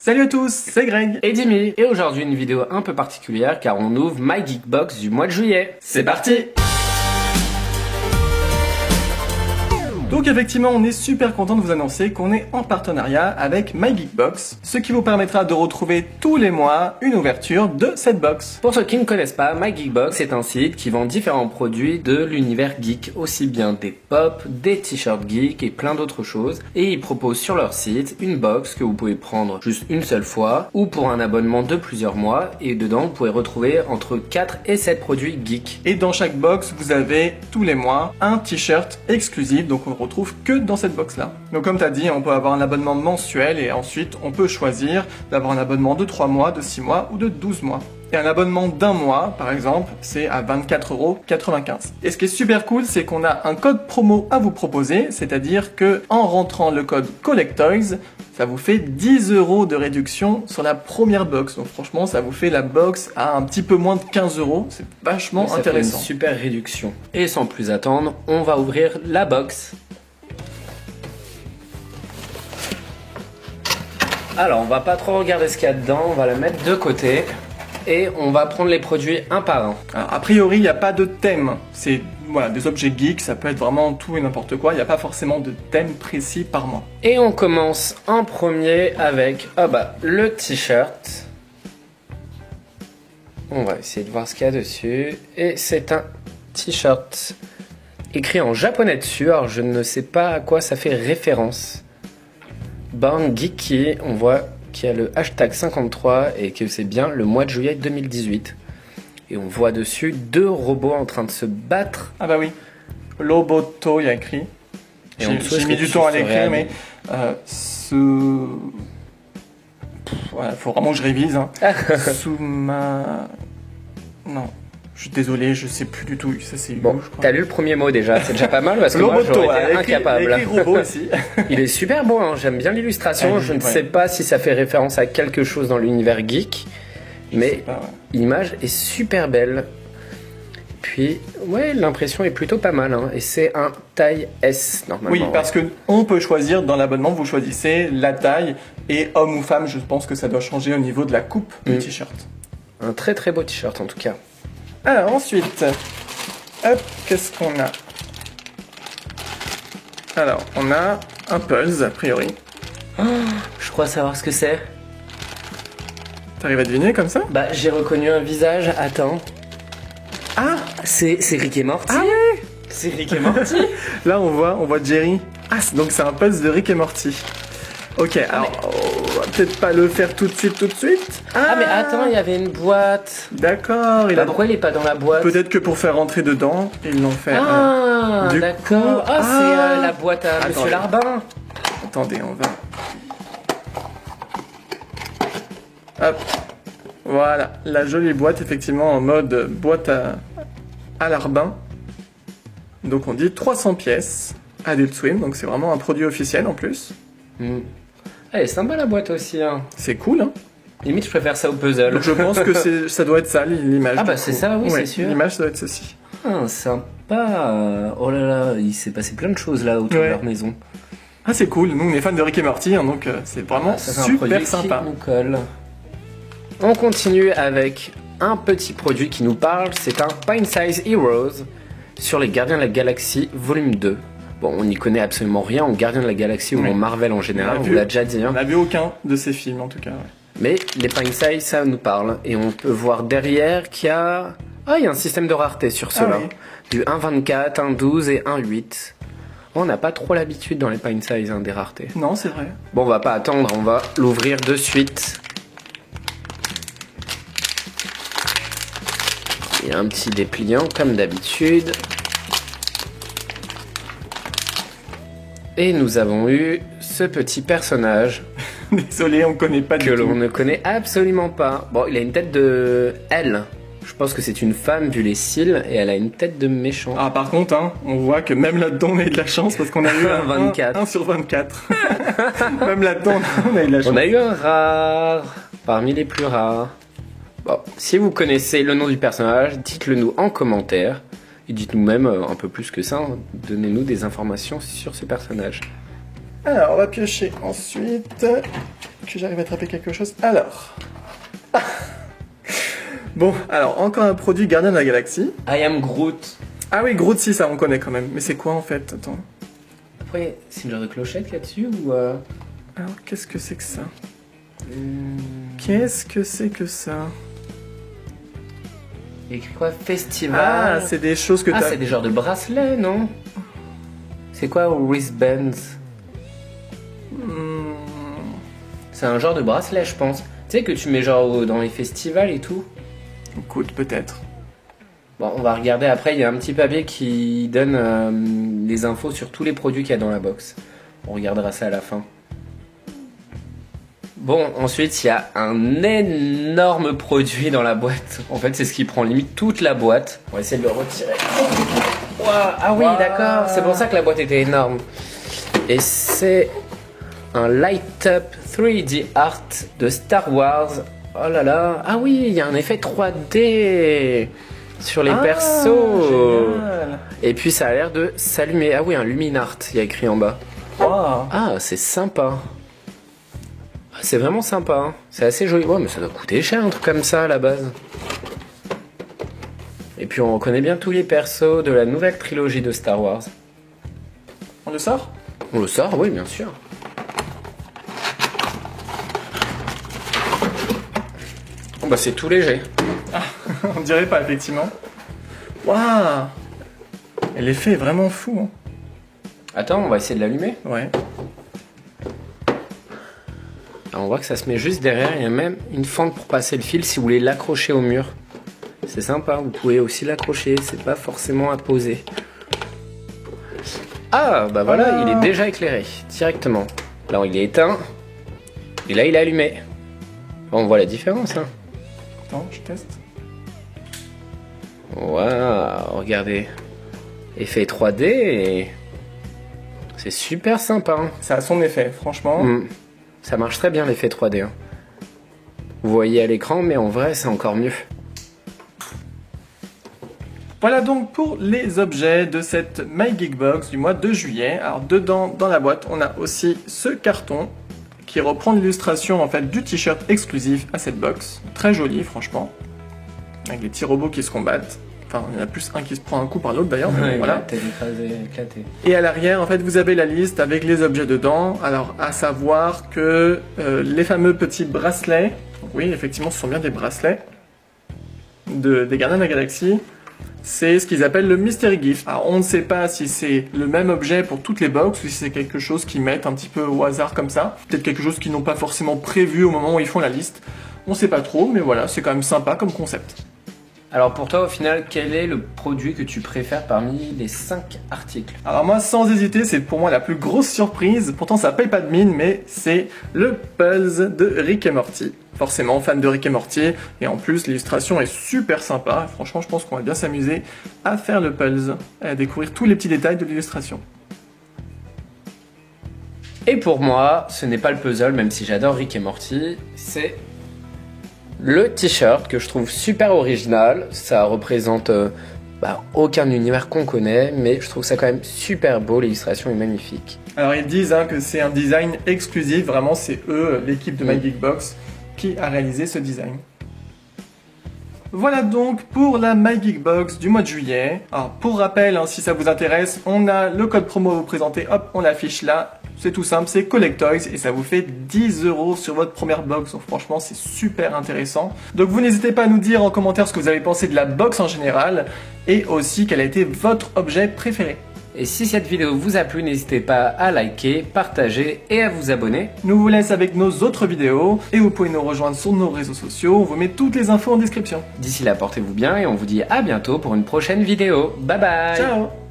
Salut à tous, c'est Greg et Dimi, et aujourd'hui une vidéo un peu particulière car on ouvre My Geek Box du mois de juillet. C'est parti! Donc effectivement, on est super content de vous annoncer qu'on est en partenariat avec My Geek Box, ce qui vous permettra de retrouver tous les mois une ouverture de cette box. Pour ceux qui ne connaissent pas, My Geek Box est un site qui vend différents produits de l'univers geek, aussi bien des pop, des t-shirts geek et plein d'autres choses. Et ils proposent sur leur site une box que vous pouvez prendre juste une seule fois ou pour un abonnement de plusieurs mois. Et dedans, vous pouvez retrouver entre 4 et 7 produits geek. Et dans chaque box, vous avez tous les mois un t-shirt exclusif, donc on retrouve que dans cette box là. Donc comme tu as dit, on peut avoir un abonnement mensuel et ensuite on peut choisir d'avoir un abonnement de 3 mois, de 6 mois ou de 12 mois. Et un abonnement d'un mois, par exemple, c'est à 24,95 €. Et ce qui est super cool, c'est qu'on a un code promo à vous proposer, c'est-à-dire que en rentrant le code COLLECTOYS, ça vous fait 10 € de réduction sur la première box. Donc franchement, ça vous fait la box à un petit peu moins de 15 €. C'est vachement ça intéressant. Fait une super réduction. Et sans plus attendre, on va ouvrir la box. Alors, on va pas trop regarder ce qu'il y a dedans, on va la mettre de côté et on va prendre les produits un par un. Alors, a priori, il n'y a pas de thème. C'est voilà, des objets geeks, ça peut être vraiment tout et n'importe quoi. Il n'y a pas forcément de thème précis par mois. Et on commence en premier avec le t-shirt. On va essayer de voir ce qu'il y a dessus. Et c'est un t-shirt écrit en japonais dessus. Alors, je ne sais pas à quoi ça fait référence. Born Geeky, on voit qu'il y a le hashtag 53 et que c'est bien le mois de juillet 2018. Et on voit dessus 2 robots en train de se battre. Ah bah oui, Loboto, il y a écrit. J'ai mis du temps à l'écrire, mais voilà, faut vraiment que je révise. Hein. Non, je suis désolé, je sais plus du tout. Ça c'est bon, je crois. T'as lu le premier mot déjà, c'est déjà pas mal parce que Loboto, moi j'aurais été incapable. Écrit robot aussi. Il est super beau, hein. J'aime bien l'illustration. Je ne sais pas si ça fait référence à quelque chose dans l'univers geek, mais l'image est super belle. Puis, ouais, l'impression est plutôt pas mal, hein. Et c'est un taille S normalement. Oui, parce que on peut choisir dans l'abonnement, vous choisissez la taille et homme ou femme. Je pense que ça doit changer au niveau de la coupe du t-shirt. Un très très beau t-shirt en tout cas. Alors ensuite, hop, qu'est-ce qu'on a? Alors, on a un puzzle a priori. Oh, je crois savoir ce que c'est. T'arrives à deviner comme ça? Bah, j'ai reconnu un visage. Attends. Ah, c'est Rick et Morty. Ah ouais, c'est Rick et Morty. Là, on voit Jerry. Ah, donc c'est un puzzle de Rick et Morty. Ok, alors on va peut-être pas le faire tout de suite. Ah mais attends, il y avait une boîte. D'accord. Pourquoi il est pas dans la boîte? Peut-être que pour faire rentrer dedans, ils l'ont fait. Ah, d'accord. C'est la boîte à Monsieur Larbin. Attendez, on va... Hop. Voilà, la jolie boîte, effectivement, en mode boîte à Larbin. Donc on dit 300 pièces, Adult Swim, donc c'est vraiment un produit officiel en plus. Elle est sympa la boîte aussi, hein. C'est cool, hein. Limite, je préfère ça au puzzle. Donc je pense que ça doit être ça, l'image. Ah bah c'est ça, oui, c'est sûr. L'image, ça doit être ceci. Ah, sympa. Oh là là, il s'est passé plein de choses là autour de leur maison. Ah, c'est cool. Nous, on est fans de Rick et Morty, hein, donc c'est vraiment super sympa. Qui nous colle. On continue avec un petit produit qui nous parle. C'est un Pint Size Heroes sur les Gardiens de la Galaxie volume 2. Bon, on n'y connaît absolument rien en Gardiens de la Galaxie ou en Marvel en général, on vous l'a déjà dit. Hein. On n'a vu aucun de ces films en tout cas. Ouais. Mais les Pint Size, ça nous parle. Et on peut voir derrière qu'il y a... Ah, il y a un système de rareté sur ceux-là. Oui. Du 1.24, 1.12 et 1.8. On n'a pas trop l'habitude dans les Pint Size des raretés. Non, c'est vrai. Bon, on va pas attendre, on va l'ouvrir de suite. Il y a un petit dépliant comme d'habitude. Et nous avons eu ce petit personnage. Désolé, on connaît pas du tout. Que l'on ne connaît absolument pas. Bon, il a une tête de L. Je pense que c'est une femme vu les cils et elle a une tête de méchant. Ah, par contre, hein, on voit que même là-dedans on a eu de la chance parce qu'on a eu un 24. 1 sur 24. Même là-dedans on a eu de la chance. On a eu un rare parmi les plus rares. Bon, si vous connaissez le nom du personnage, dites-le nous en commentaire. Et dites-nous même un peu plus que ça, hein. Donnez-nous des informations sur ce personnage. Alors, on va piocher ensuite. Que j'arrive à attraper quelque chose. Alors. Bon, alors, encore un produit Gardien de la Galaxie. I am Groot. Ah oui, Groot, si, ça on connaît quand même. Mais c'est quoi en fait? Attends. Après, c'est une genre de clochette qu'il y a dessus ou Alors, qu'est-ce que c'est que ça? Qu'est-ce que c'est que ça? Il y a écrit quoi? Festival. Ah, c'est des choses que Ah, t'as... c'est des genres de bracelets, non? C'est quoi wristbands? C'est un genre de bracelet, je pense. Tu sais que tu mets genre dans les festivals et tout. Écoute, peut-être. Bon, on va regarder après. Il y a un petit papier qui donne les infos sur tous les produits qu'il y a dans la box. On regardera ça à la fin. Bon, ensuite, il y a un énorme produit dans la boîte. En fait, c'est ce qui prend limite toute la boîte. On va essayer de le retirer. Wow. Ah oui, Wow. d'accord. C'est pour ça que la boîte était énorme. Et c'est un Light Up 3D Art de Star Wars. Oh là là. Ah oui, il y a un effet 3D sur les persos. Génial. Et puis, ça a l'air de s'allumer. Ah oui, un Luminart, il y a écrit en bas. Wow. Ah, c'est sympa. C'est vraiment sympa, hein. C'est assez joli. Ouais, mais ça doit coûter cher un truc comme ça à la base. Et puis on connaît bien tous les persos de la nouvelle trilogie de Star Wars. On le sort? On le sort, oui, bien sûr. Oh, bah c'est tout léger. On dirait pas, effectivement. Waouh. Et l'effet est vraiment fou. Hein. Attends, on va essayer de l'allumer. Ouais. Alors, on voit que ça se met juste derrière. Il y a même une fente pour passer le fil si vous voulez l'accrocher au mur. C'est sympa, vous pouvez aussi l'accrocher. C'est pas forcément à poser. Ah, bah voilà, il est déjà éclairé directement. Là, il est éteint. Et là, il est allumé. Bon, on voit la différence, hein. Attends, je teste. Waouh, regardez. Effet 3D et... C'est super sympa, hein. Ça a son effet, franchement. Ça marche très bien l'effet 3D. Hein. Vous voyez à l'écran, mais en vrai, c'est encore mieux. Voilà donc pour les objets de cette MyGeekBox du mois de juillet. Alors dedans, dans la boîte, on a aussi ce carton qui reprend l'illustration en fait du t-shirt exclusif à cette box. Très joli, franchement. Avec les petits robots qui se combattent. Enfin, il y en a plus un qui se prend un coup par l'autre d'ailleurs, mais Ouais, voilà. tête écrasée, éclatée. Et à l'arrière, en fait, vous avez la liste avec les objets dedans. Alors, à savoir que les fameux petits bracelets, oui, effectivement, ce sont bien des bracelets des Gardiens de la Galaxie. C'est ce qu'ils appellent le Mystery Gift. Alors, on ne sait pas si c'est le même objet pour toutes les box ou si c'est quelque chose qu'ils mettent un petit peu au hasard comme ça. Peut-être quelque chose qu'ils n'ont pas forcément prévu au moment où ils font la liste. On ne sait pas trop, mais voilà, c'est quand même sympa comme concept. Alors pour toi, au final, quel est le produit que tu préfères parmi les 5 articles? Alors moi, sans hésiter, c'est pour moi la plus grosse surprise. Pourtant, ça paye pas de mine, mais c'est le Pulse de Rick et Morty. Forcément, fan de Rick et Morty. Et en plus, l'illustration est super sympa. Franchement, je pense qu'on va bien s'amuser à faire le Pulse, à découvrir tous les petits détails de l'illustration. Et pour moi, ce n'est pas le puzzle, même si j'adore Rick et Morty, c'est le t-shirt que je trouve super original. Ça représente aucun univers qu'on connaît, mais je trouve ça quand même super beau, l'illustration est magnifique. Alors ils disent que c'est un design exclusif, vraiment c'est eux, l'équipe de MyGeekBox, qui a réalisé ce design. Voilà donc pour la MyGeekBox du mois de juillet. Alors pour rappel, si ça vous intéresse, on a le code promo à vous présenter, hop, on l'affiche là. C'est tout simple, c'est Collectoys et ça vous fait 10 € sur votre première box. Donc franchement, c'est super intéressant. Donc vous n'hésitez pas à nous dire en commentaire ce que vous avez pensé de la box en général et aussi quel a été votre objet préféré. Et si cette vidéo vous a plu, n'hésitez pas à liker, partager et à vous abonner. Nous vous laisse avec nos autres vidéos et vous pouvez nous rejoindre sur nos réseaux sociaux. On vous met toutes les infos en description. D'ici là, portez-vous bien et on vous dit à bientôt pour une prochaine vidéo. Bye bye. Ciao.